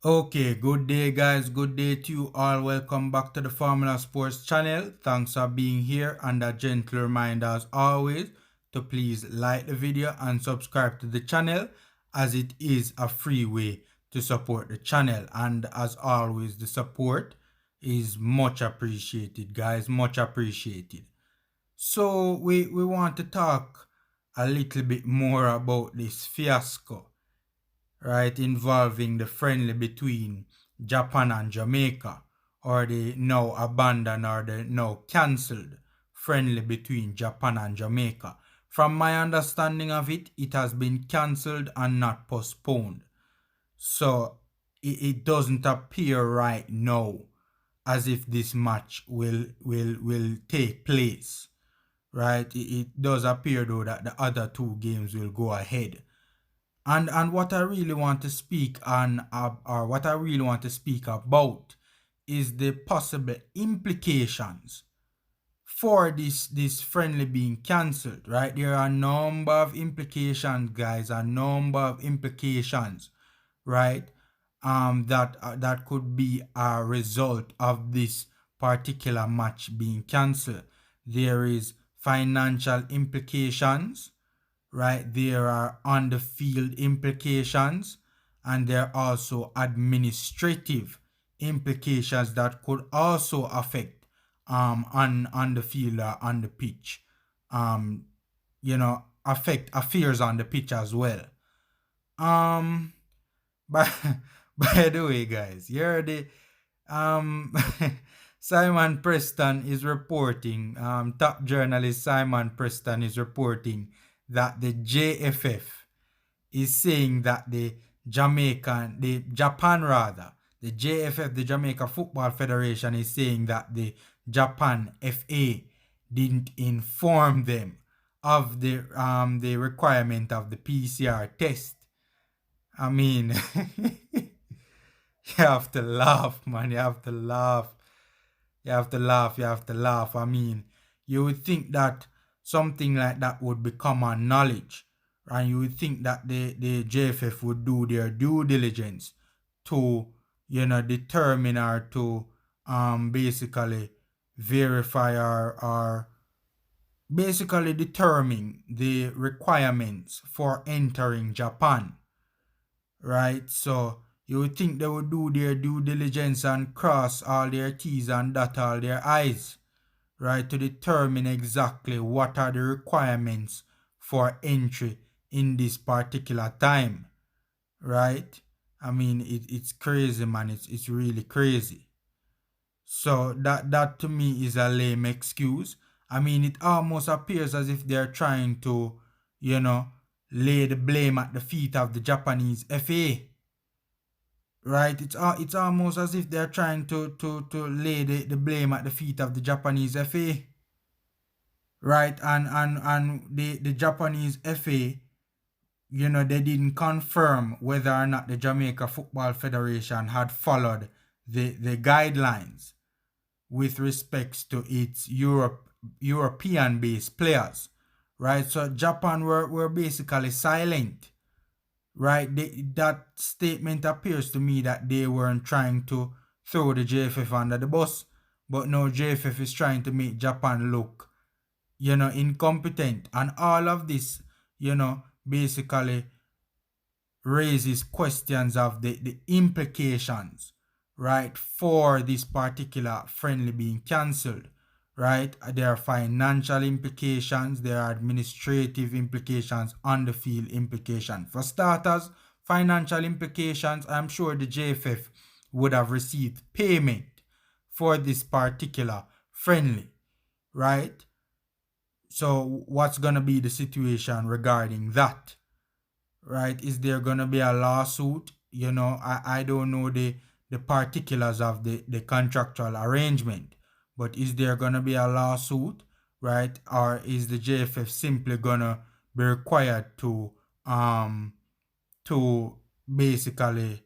Okay, good day guys, good day to you all. Welcome back to the Formula Sports channel. Thanks for being here, and a gentle reminder as always to please like the video and subscribe to the channel, as it is a free way to support the channel, and as always the support is much appreciated guys, much appreciated. So we want to talk a little bit more about this fiasco, right, involving the friendly between Japan and Jamaica, or the now abandoned or the now cancelled friendly between Japan and Jamaica. From my understanding of it, it has been cancelled and not postponed. So it doesn't appear right now as if this match will take place. Right? It does appear though that the other two games will go ahead. And what I really want to speak on, or what I really want to speak about, is the possible implications for this friendly being cancelled. Right, there are a number of implications, guys, a number of implications, right, that could be a result of this particular match being cancelled. There is financial implications, right? There are on the field implications, and there are also administrative implications that could also affect on the field or on the pitch, um affect affairs on the pitch as well. um by by the way guys, you're the um Simon Preston is reporting, top journalist Simon Preston is reporting that the JFF is saying that the Japan rather, the JFF, the Jamaica Football Federation, is saying that the Japan FA didn't inform them of the requirement of the PCR test. I mean, you have to laugh, man. You have to laugh. You have to laugh. You have to laugh. I mean, you would think that something like that would be common knowledge, and you would think that the JFF would do their due diligence to, determine, or to basically verify, or basically determine the requirements for entering Japan, right? So you would think they would do their due diligence and cross all their T's and dot all their I's, right, to determine exactly what are the requirements for entry in this particular time, right? I mean, it's crazy, man. It's really crazy. So that to me is a lame excuse. I mean, it almost appears as if they're trying to, you know, lay the blame at the feet of the Japanese FA. Right? It's almost as if they're trying to lay the blame at the feet of the Japanese FA. Right? And the Japanese FA, they didn't confirm whether or not the Jamaica Football Federation had followed the guidelines with respects to its European-based players, right? So Japan were basically silent, right? That statement appears to me that they weren't trying to throw the JFF under the bus, but no, JFF is trying to make Japan look, incompetent. And all of this, basically raises questions of the implications, right, for this particular friendly being cancelled, right? There are financial implications, there are administrative implications, on the field implications. For starters, financial implications, I'm sure the JFF would have received payment for this particular friendly, right? So what's going to be the situation regarding that? Right? Is there gonna be a lawsuit? I don't know the particulars of the contractual arrangement, but is there gonna be a lawsuit, right? Or is the JFF simply gonna be required to basically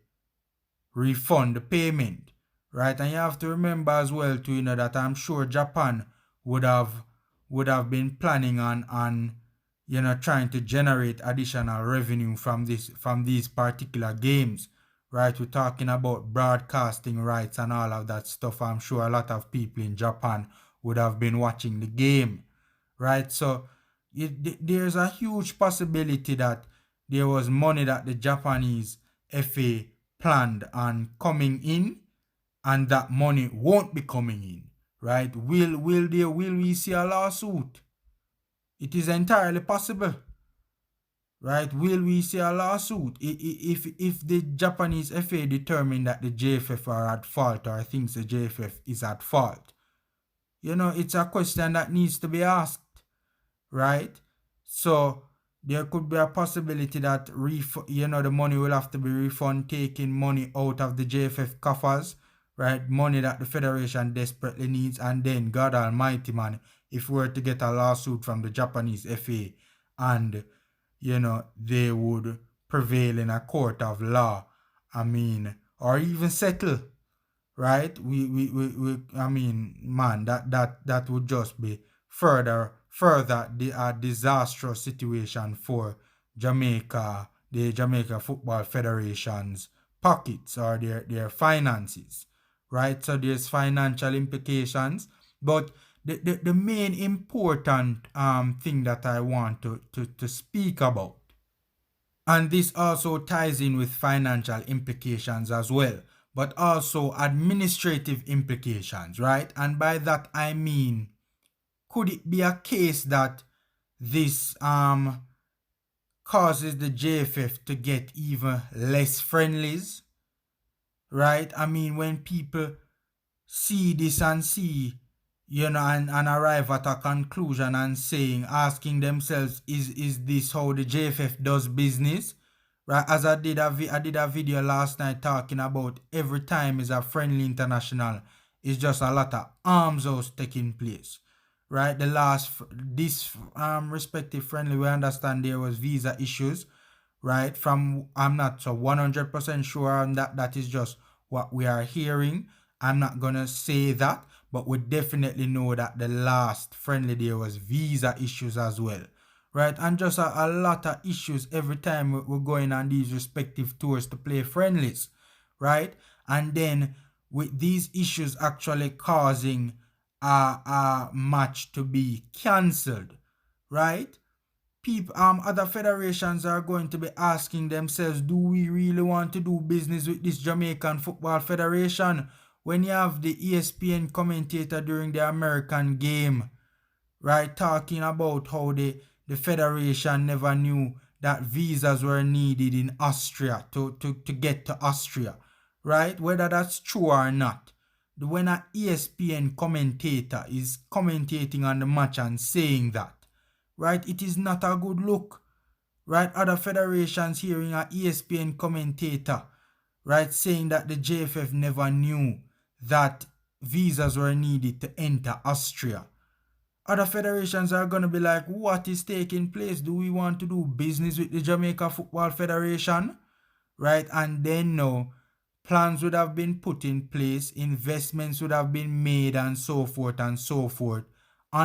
refund the payment, right? And you have to remember as well too, that I'm sure Japan would have been planning on trying to generate additional revenue from these particular games, right? We're talking about broadcasting rights and all of that stuff. I'm sure a lot of people in Japan would have been watching the game, right? So there's a huge possibility that there was money that the Japanese FA planned on coming in, and that money won't be coming in, right? Will we see a lawsuit? It is entirely possible, right? Will we see a lawsuit if the Japanese FA determine that the JFF are at fault, or thinks the JFF is at fault? It's a question that needs to be asked, right? So there could be a possibility that the money will have to be refunded, taking money out of the JFF coffers, right? Money that the federation desperately needs, and then God Almighty, man, if we were to get a lawsuit from the Japanese FA, and they would prevail in a court of law, or even settle, right? I mean, man, that would just be further the disastrous situation for Jamaica, the Jamaica Football Federation's pockets, or their finances, right? So there's financial implications, but the main important thing that I want to speak about, and this also ties in with financial implications as well, but also administrative implications, right? And by that I mean, could it be a case that this causes the JFF to get even less friendlies, right? I mean, when people see this and see, and arrive at a conclusion and asking themselves, is this how the JFF does business? Right, as I did a video last night talking about every time is a friendly international, it's just a lot of arms house taking place, right? This respective friendly, we understand there was visa issues, right? I'm not so 100% sure on that. That is just what we are hearing. I'm not gonna say that, but we definitely know that the last friendly there was visa issues as well, right? And just a lot of issues every time we're going on these respective tours to play friendlies, right? And then with these issues actually causing a match to be cancelled, right? Other federations are going to be asking themselves, do we really want to do business with this Jamaican Football Federation? When you have the ESPN commentator during the American game, right, talking about how the federation never knew that visas were needed in Austria to get to Austria, right? Whether that's true or not. When an ESPN commentator is commentating on the match and saying that, right, it is not a good look, right? Other federations hearing an ESPN commentator, right, saying that the JFF never knew that visas were needed to enter Austria. Other federations are going to be like, what is taking place? Do we want to do business with the Jamaica Football Federation? Right? And then no, plans would have been put in place, investments would have been made, and so forth on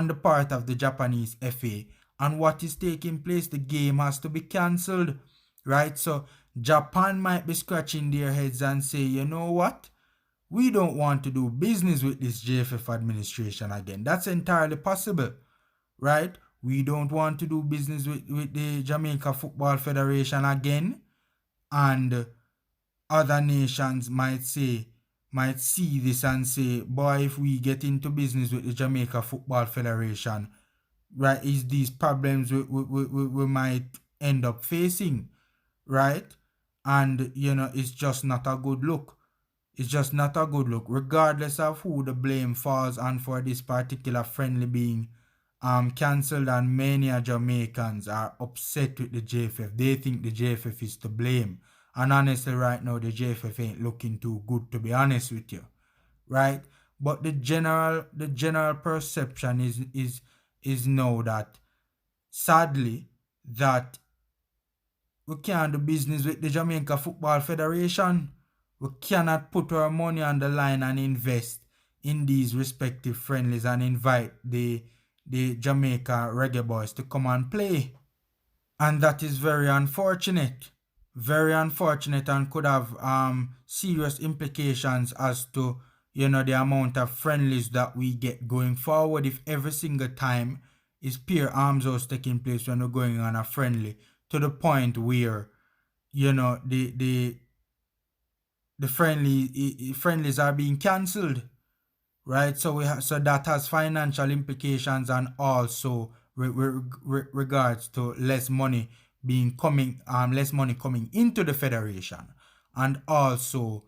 the part of the Japanese FA. And what is taking place? The game has to be cancelled, right? So Japan might be scratching their heads and say, you know what? We don't want to do business with this JFF administration again. That's entirely possible, right? We don't want to do business with the Jamaica Football Federation again. And other nations might see this and say, boy, if we get into business with the Jamaica Football Federation, right, is these problems we might end up facing, right? And, it's just not a good look. It's just not a good look, regardless of who the blame falls on for this particular friendly being cancelled. And many Jamaicans are upset with the JFF. They think the JFF is to blame. And honestly, right now, the JFF ain't looking too good, to be honest with you, right? But the general perception is now that, sadly, that we can't do business with the Jamaica Football Federation. We cannot put our money on the line and invest in these respective friendlies and invite the Jamaica Reggae Boys to come and play. And that is very unfortunate, very unfortunate and could have serious implications as to the amount of friendlies that we get going forward if every single time is peer arms race taking place when we're going on a friendly, to the point where the friendlies are being cancelled, right? So so that has financial implications, and also regards to less money coming into the federation, and also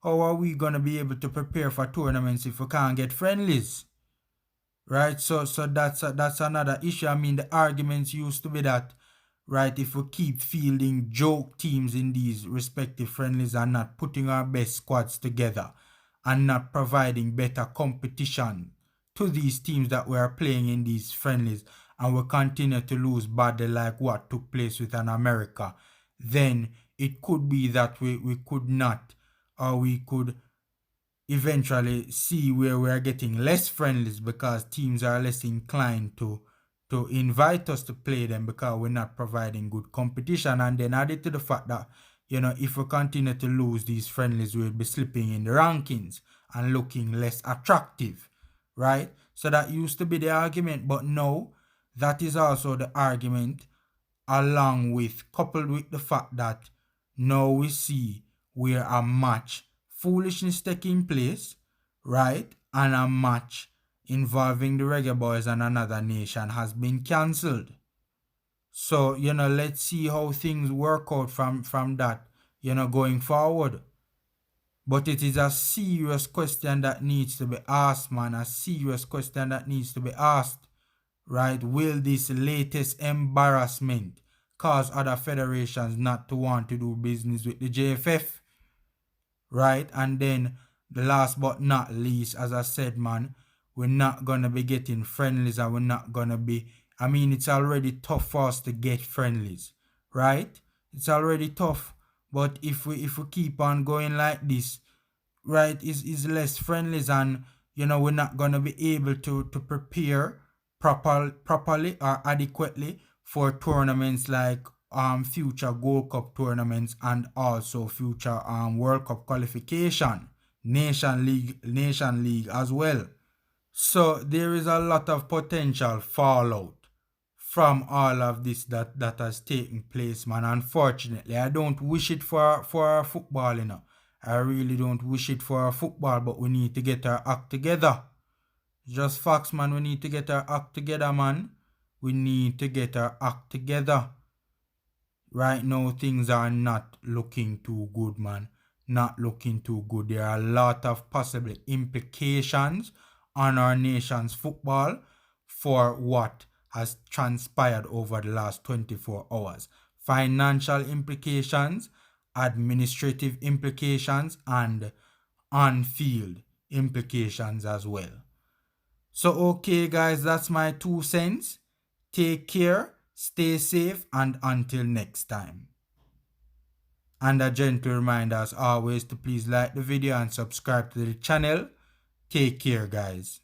how are we gonna be able to prepare for tournaments if we can't get friendlies, right? So that's another issue. I mean, the arguments used to be that, right, if we keep fielding joke teams in these respective friendlies and not putting our best squads together and not providing better competition to these teams that we are playing in these friendlies, and we continue to lose badly like what took place with an America, then it could be that we could not, or we could eventually see where we are getting less friendlies because teams are less inclined to invite us to play them because we're not providing good competition. And then added to the fact that if we continue to lose these friendlies, we'll be slipping in the rankings and looking less attractive, right? So that used to be the argument, but no, that is also the argument, along with, coupled with the fact that now we see where a match foolishness taking place, right, and a match involving the Reggae Boys and another nation has been cancelled. So let's see how things work out from that going forward. But it is a serious question that needs to be asked, man. A serious question that needs to be asked, right? Will this latest embarrassment cause other federations not to want to do business with the JFF, right? And then the last but not least, as I said, man, we're not gonna be getting friendlies, and we're not gonna be, I mean, it's already tough for us to get friendlies, right? It's already tough. But if we keep on going like this, right, is less friendlies, and we're not gonna be able to prepare properly or adequately for tournaments like future Gold Cup tournaments, and also future World Cup qualification, Nation League as well. So there is a lot of potential fallout from all of this that has taken place, man. Unfortunately, I don't wish it for our football, I really don't wish it for our football, but we need to get our act together. Just facts, man. We need to get our act together, man. We need to get our act together. Right now, things are not looking too good, man. Not looking too good. There are a lot of possible implications on our nation's football for what has transpired over the last 24 hours. Financial implications, administrative implications, and on-field implications as well. So, okay, guys, that's my 2 cents. Take care, stay safe, and until next time. And a gentle reminder as always to please like the video and subscribe to the channel. Take care, guys.